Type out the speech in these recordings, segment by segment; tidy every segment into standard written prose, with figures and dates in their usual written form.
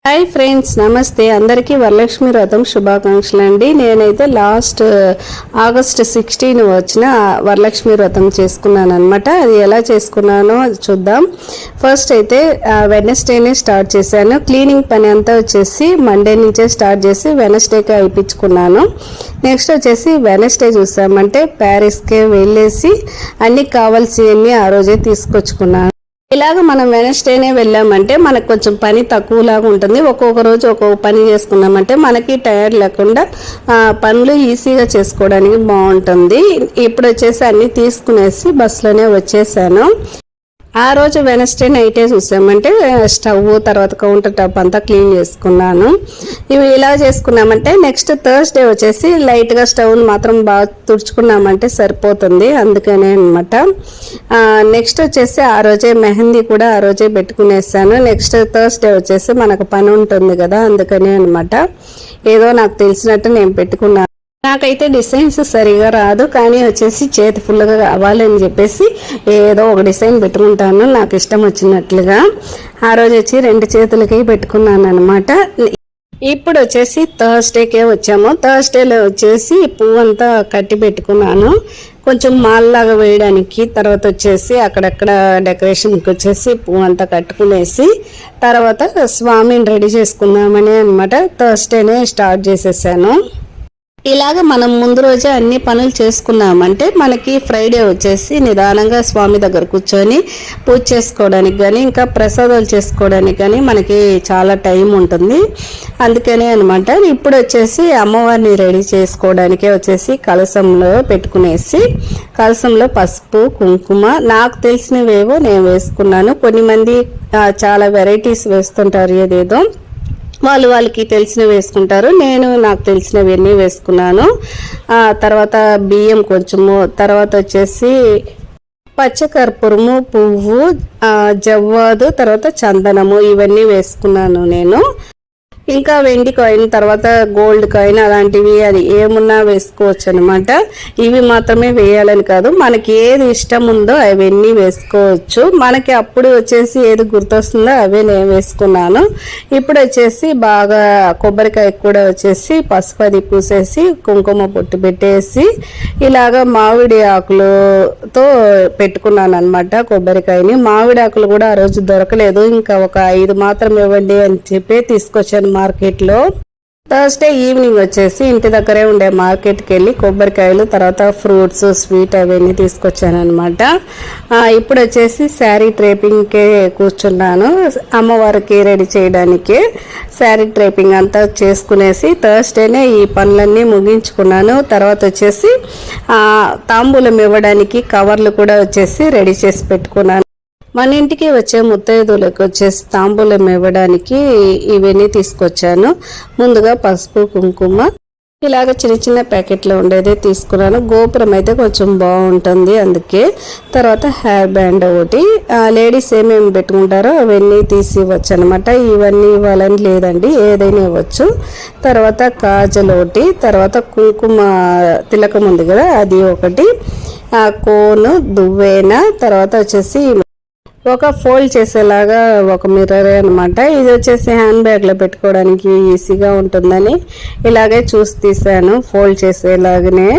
Hi friends, నమస్తే. అందరికీ వరలక్ష్మి వ్రతం శుభాకాంక్షలు అండి. నేనైతే లాస్ట్ ఆగస్ట్ 16 వచ్చిన వరలక్ష్మి వ్రతం చేసుకున్నాను అనమాట. అది ఎలా చేసుకున్నానో చూద్దాం. ఫస్ట్ అయితే వెనస్డేనే స్టార్ట్ చేశాను. క్లీనింగ్ పని అంతా వచ్చేసి మండే నుంచే స్టార్ట్ చేసి వెనస్డేకి అయిపించుకున్నాను. నెక్స్ట్ వచ్చేసి వెనస్డే చూసామంటే ప్యారిస్కే వెళ్ళేసి అన్నీ కావాల్సినవన్నీ ఆ రోజే తీసుకొచ్చుకున్నాను. ఇలాగ మనం వెనస్డేనే వెళ్ళామంటే మనకు కొంచెం పని తక్కువలాగా ఉంటుంది. ఒక్కొక్క రోజు ఒక్కొక్క పని చేసుకున్నామంటే మనకి టైర్డ్ లేకుండా పనులు ఈజీగా చేసుకోవడానికి బాగుంటుంది. ఇప్పుడు వచ్చేసి అన్నీ తీసుకునేసి బస్సులోనే వచ్చేసాను. ఆ రోజు వెనస్డే నైటే చూసామంటే స్టవ్ తర్వాత కౌంటర్ టాప్ అంతా క్లీన్ చేసుకున్నాను. ఇవి ఇలా చేసుకున్నామంటే నెక్స్ట్ థర్స్డే వచ్చేసి లైట్గా స్టవ్ని మాత్రం బాగా తుడుచుకున్నామంటే సరిపోతుంది. అందుకనే అనమాట. నెక్స్ట్ వచ్చేసి ఆ రోజే మెహందీ కూడా ఆ రోజే పెట్టుకునేసాను. నెక్స్ట్ థర్స్డే వచ్చేసి మనకు పని ఉంటుంది కదా, అందుకనే అనమాట. ఏదో నాకు తెలిసినట్టు నేను పెట్టుకున్నాను. నాకైతే డిజైన్స్ సరిగా రాదు, కానీ వచ్చేసి చేతి ఫుల్గా కావాలని చెప్పేసి ఏదో ఒక డిజైన్ పెట్టుకుంటాను నాకు ఇష్టం వచ్చినట్లుగా. ఆ రోజు వచ్చి 2 చేతులకి పెట్టుకున్నాను అనమాట. ఇప్పుడు వచ్చేసి థర్స్డేకే వచ్చాము. థర్స్డేలో వచ్చేసి పువ్వు అంతా కట్టి పెట్టుకున్నాను కొంచెం మాల్లాగా వేయడానికి. తర్వాత వచ్చేసి అక్కడక్కడ డెకరేషన్కి వచ్చేసి పువ్వు అంతా కట్టుకునేసి తర్వాత స్వామిని రెడీ చేసుకుందామని అనమాట థర్స్డేనే స్టార్ట్ చేసేసాను. ఇలాగ మనం ముందు రోజే అన్ని పనులు చేసుకున్నామంటే మనకి ఫ్రైడే వచ్చేసి నిదానంగా స్వామి దగ్గర కూర్చొని పూజ చేసుకోవడానికి కానీ ఇంకా ప్రసాదాలు చేసుకోవడానికి కానీ మనకి చాలా టైం ఉంటుంది. అందుకనే అనమాట. ఇప్పుడు వచ్చేసి అమ్మవారిని రెడీ చేసుకోవడానికే వచ్చేసి కలశంలో పెట్టుకునేసి కలశంలో పసుపు కుంకుమ నాకు తెలిసినవేవో నేను వేసుకున్నాను. కొన్ని మంది చాలా వెరైటీస్ వేస్తుంటారు, ఏదేదో వాళ్ళకి తెలిసినవి వేసుకుంటారు. నేను నాకు తెలిసినవన్నీ వేసుకున్నాను. తర్వాత బియ్యం కొంచెము, తర్వాత వచ్చేసి పచ్చకర్పూరము, పువ్వు, జవ్వాదు, తర్వాత చందనము ఇవన్నీ వేసుకున్నాను నేను. ఇంకా వెండి కాయిన్ తర్వాత గోల్డ్ కాయిన్ అలాంటివి అది ఏమున్నా వేసుకోవచ్చు అనమాట. ఇవి మాత్రమే వేయాలని కాదు, మనకి ఏది ఇష్టం ఉందో అవన్నీ వేసుకోవచ్చు. మనకి అప్పుడు వచ్చేసి ఏది గుర్తొస్తుందో అవే నేను వేసుకున్నాను. ఇప్పుడు వచ్చేసి బాగా కొబ్బరికాయ కూడా వచ్చేసి పసుపు అది పూసేసి కుంకుమ పొట్టు పెట్టేసి ఇలాగా మామిడి ఆకులతో పెట్టుకున్నాను అనమాట కొబ్బరికాయని. మామిడి ఆకులు కూడా ఆ రోజు దొరకలేదు, ఇంకా ఒక 5 మాత్రం ఇవ్వండి అని చెప్పి తీసుకొచ్చాను మార్కెట్లో. థర్స్డే ఈవినింగ్ వచ్చేసి ఇంటి దగ్గరే ఉండే మార్కెట్కి వెళ్ళి కొబ్బరికాయలు తర్వాత ఫ్రూట్స్ స్వీట్ అవన్నీ తీసుకొచ్చాను అనమాట. ఇప్పుడు వచ్చేసి శారీ డ్రేపింగ్కే కూర్చున్నాను. అమ్మవారికి రెడీ చేయడానికి శారీ డ్రేపింగ్ అంతా చేసుకునేసి థర్స్డేనే ఈ పనులన్నీ ముగించుకున్నాను. తర్వాత వచ్చేసి తాంబూలం ఇవ్వడానికి కవర్లు కూడా వచ్చేసి రెడీ చేసి పెట్టుకున్నాను. మన ఇంటికి వచ్చే ముత్తైదులకు వచ్చేసి తాంబూలం ఇవ్వడానికి ఇవన్నీ తీసుకొచ్చాను. ముందుగా పసుపు కుంకుమ ఇలాగ చిన్న చిన్న ప్యాకెట్లో ఉండేదే తీసుకున్నాను. గోపురం అయితే కొంచెం బాగుంటుంది అందుకే. తర్వాత హెయిర్ బ్యాండ్ ఒకటి, లేడీస్ ఏమేమి పెట్టుకుంటారో అవన్నీ తీసి ఇవ్వచ్చు అనమాట. ఇవన్నీ ఇవ్వాలని లేదండి, ఏదైనా ఇవ్వచ్చు. తర్వాత కాజల్ ఒకటి, తర్వాత కుంకుమ తిలకం ఉంది కదా అది ఒకటి, కోను దువ్వేన, తర్వాత వచ్చేసి ఒక ఫోల్డ్ చేసేలాగా ఒక మిర్రర్ అనమాట. ఇది వచ్చేసి హ్యాండ్ బ్యాగ్లో పెట్టుకోవడానికి ఈజీగా ఉంటుందని ఇలాగే చూసి తీసాను ఫోల్డ్ చేసేలాగానే.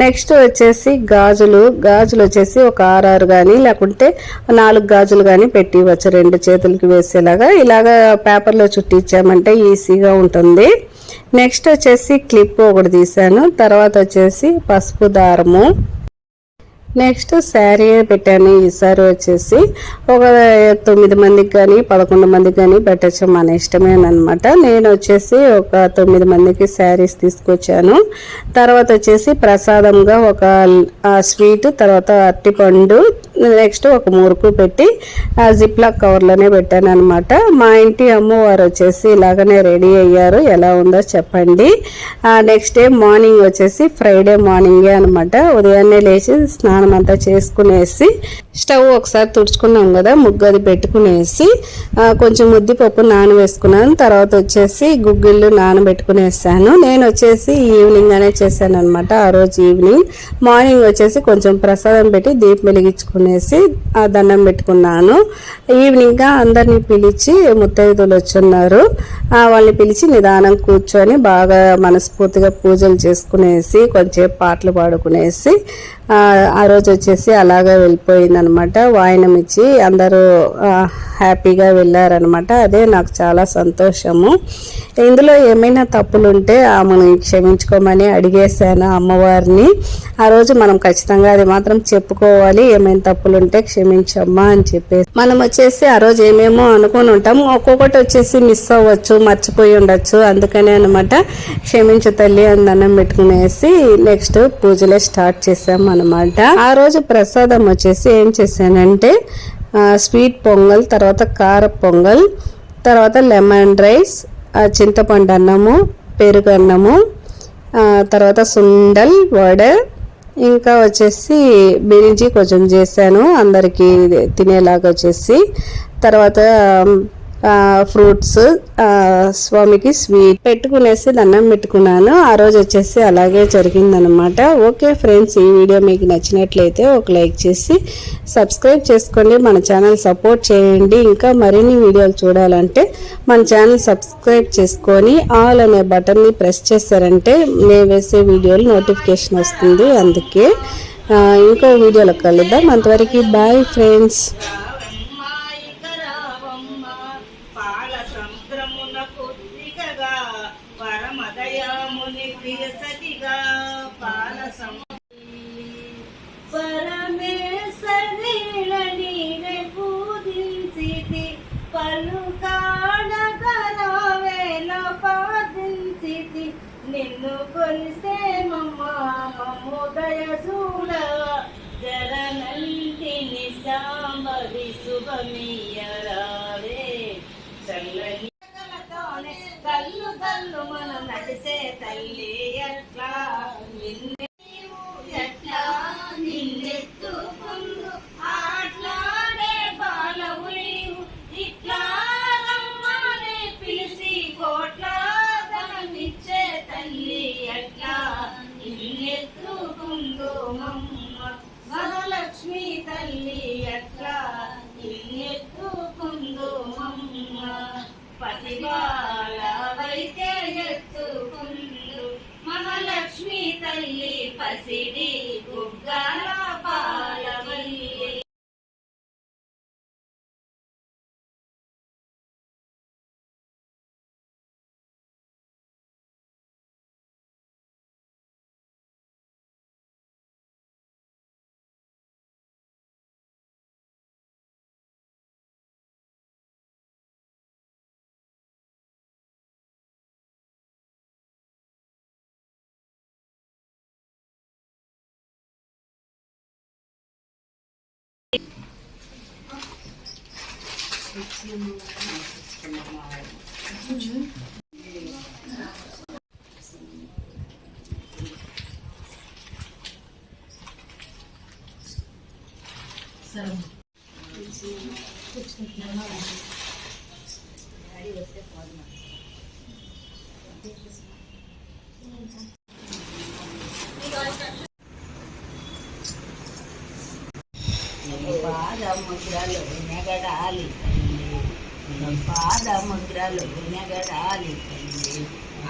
నెక్స్ట్ వచ్చేసి గాజులు వచ్చేసి ఒక 6 కానీ లేకుంటే 4 గాజులు కానీ పెట్టి ఇవ్వచ్చు 2 చేతులకి వేసేలాగా. ఇలాగా పేపర్లో చుట్టించామంటే ఈజీగా ఉంటుంది. నెక్స్ట్ వచ్చేసి క్లిప్ ఒకటి తీసాను. తర్వాత వచ్చేసి పసుపు దారము. నెక్స్ట్ శారీ పెట్టాను. ఈసారి వచ్చేసి ఒక 9 మందికి కానీ 11 మందికి కానీ పెట్టచ్చు, మన ఇష్టమేనమాట. నేను వచ్చేసి ఒక 9 మందికి శారీస్ తీసుకొచ్చాను. తర్వాత వచ్చేసి ప్రసాదంగా ఒక స్వీట్, తర్వాత అరటిపండు, నెక్స్ట్ ఒక మురుకు పెట్టి జిప్లాక్ కవర్లోనే పెట్టాను అనమాట. మా ఇంటి అమ్మవారు వచ్చేసి ఇలాగనే రెడీ అయ్యారు. ఎలా ఉందో చెప్పండి. నెక్స్ట్ డే మార్నింగ్ వచ్చేసి ఫ్రైడే మార్నింగే అనమాట. ఉదయాన్నే లేచి స్నానం అంతా చేసుకునేసి స్టవ్ ఒకసారి తుడుచుకున్నాం కదా, ముగ్గు అది పెట్టుకునేసి కొంచెం ముద్దిపప్పు నానవేసుకున్నాను. తర్వాత వచ్చేసి గుగ్గిళ్ళు నానబెట్టుకునేసాను. నేను వచ్చేసి ఈవినింగ్ అనే చేశాను అనమాట. ఆ రోజు ఈవినింగ్. మార్నింగ్ వచ్చేసి కొంచెం ప్రసాదం పెట్టి దీపం వెలిగించుకున్నాను. చేసుకునేసి ఆ దండం పెట్టుకున్నాను. ఈవినింగ్గా అందరినీ పిలిచి ముత్తైదులు వచ్చున్నారు, వాళ్ళని పిలిచి నిదానం కూర్చొని బాగా మనస్ఫూర్తిగా పూజలు చేసుకునేసి కొంచెం పాటలు పాడుకునేసి ఆ రోజు వచ్చేసి అలాగే వెళ్ళిపోయిందనమాట. వాయనం ఇచ్చి అందరూ హ్యాపీగా వెళ్ళారనమాట. అదే నాకు చాలా సంతోషము. ఇందులో ఏమైనా తప్పులుంటే ఆమెను క్షమించుకోమని అడిగేశాను అమ్మవారిని. ఆ రోజు మనం ఖచ్చితంగా అది మాత్రం చెప్పుకోవాలి, ఏమైనా తప్పులుంటే క్షమించమ్మా అని చెప్పేసి. మనం వచ్చేసి ఆ రోజు ఏమేమో అనుకుని ఉంటాం, ఒక్కొక్కటి వచ్చేసి మిస్ అవ్వచ్చు, మర్చిపోయి ఉండొచ్చు. అందుకనే అనమాట క్షమించు తల్లి అని దండం పెట్టుకునేసి నెక్స్ట్ పూజలే స్టార్ట్ చేసాం అనమాట. ఆ రోజు ప్రసాదం వచ్చేసి ఏం చేశానంటే స్వీట్ పొంగల్, తర్వాత కార పొంగల్, తర్వాత లెమన్ రైస్, చింతపండు అన్నము, పెరుగు అన్నము, తర్వాత సుండల్ వడ, ఇంకా వచ్చేసి బిరించి కొంచెం చేశాను అందరికీ తినేలాగా వచ్చేసి. తర్వాత ఫ్రూట్స్, స్వామికి స్వీట్ పెట్టుకునేసి దండం పెట్టుకున్నాను. ఆ రోజు వచ్చేసి అలాగే జరిగిందనమాట. ఓకే ఫ్రెండ్స్, ఈ వీడియో మీకు నచ్చినట్లయితే ఒక లైక్ చేసి సబ్స్క్రైబ్ చేసుకోండి, మన ఛానల్ సపోర్ట్ చేయండి. ఇంకా మరిన్ని వీడియోలు చూడాలంటే మన ఛానల్ సబ్స్క్రైబ్ చేసుకొని ఆల్ అనే బటన్ని ప్రెస్ చేశారంటే నేను వేసే వీడియోలు నోటిఫికేషన్ వస్తుంది. అందుకే ఇంకో వీడియోలో కలుద్దాం. అంతవరకు బాయ్ ఫ్రెండ్స్. నిన్ను కొలిసే మమ్మోదయ చూడ జరనంటిని సాంబది శుభమీయరావే చల్లని కళ్ళు కళ్ళు మనం నడిసే తల్లి ఎట్లా ఎట్లా నిన్నెత్తుకుందు ఆట్లాడే బాలవు నీవు ఇట్లా రమ్మనే పిలిచి కోట్ల ధనమిచ్చే తల్లి ఎట్లా నిన్నెత్తుకుందు మమ్మ మహాలక్ష్మి తల్లి ఎట్లా నిన్నెత్తుకుందు మమ్మ పసిబాలవైతే ఎత్తుకుందు మహాలక్ష్మి తల్లి పసిడి గుగ్గాల పాలవల్లి. పాదముద్రలు నెగడాలి పాదముద్రలు నెగడాలి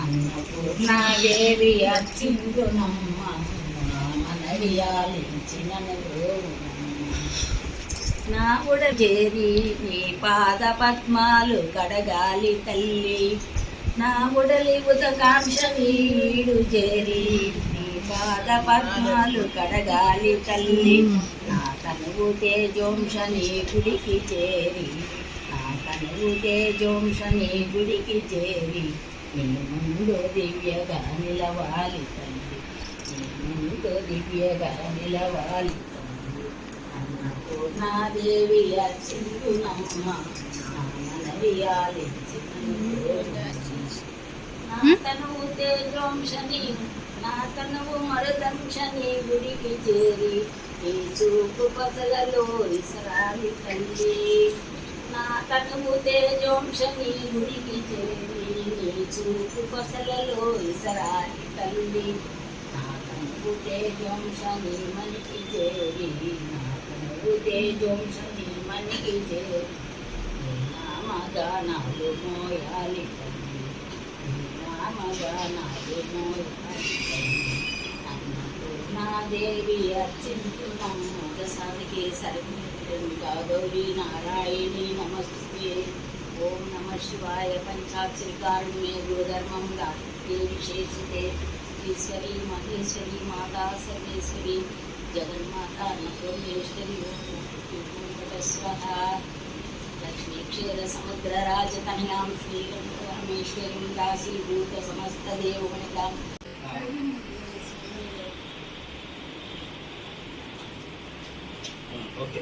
అన్నపూర్ణాదేవి అచ్చిందునమ్మ మనవియాలించిన నా కూడా చేరి నీ పాద పద్మాలు కడగాలి తల్లి నా ఉడలి ఉదకాంక్ష వీడు చేరి పాద పద్మాలు కడగాలి తల్లి నా తనువు తేజోంశ నీ గుడికి చేరి నా తనువు తేజోంశ నీ గుడికి చేరి నీ ముందు దివ్యగా నిలవాలి తల్లి నీ ముందు దివ్యగా నిలవాలి తల్లి అన్నపూర్ణాదేవి అచ్చిందునమ్మ మనవియాలి నా తనువు తేజోంశని నా తనువు మరుదంశని గుడికి చేరి ఈ చూపు పసలలో ఇసరాలి తల్లి నా తనువు తేజోంశని గుడికి చేరి నీ చూపు పసలలో ఇసరాలి తల్లి నా తనువు తేజోంశని మనికి చేరి నా తనువు తేజోంశని మనికి చేరి నామగానాలు మోయాలి తల్లి నామగానాలు మోయాలి తల్లి అన్నపూర్ణాదేవి అర్చించున్నాము దశానికి సరిగా గౌరీ నారాయణి నమస్తే ఓం నమ శివాయ పంచాక్షరికారుణ్యే గురుధర్మంగా విశేషితే ఈశ్వరి మహేశ్వరి మాతా సర్వేశ్వరి జగన్మాత అన్నపూర్ణేశ్వరి ఓంకటస్వహ లక్ష్మీ క్షీర సముద్ర రాజతనయాం శ్రీరంగేశ్వరీం దాసీభూత సమస్త దేవగణితాం ఓకే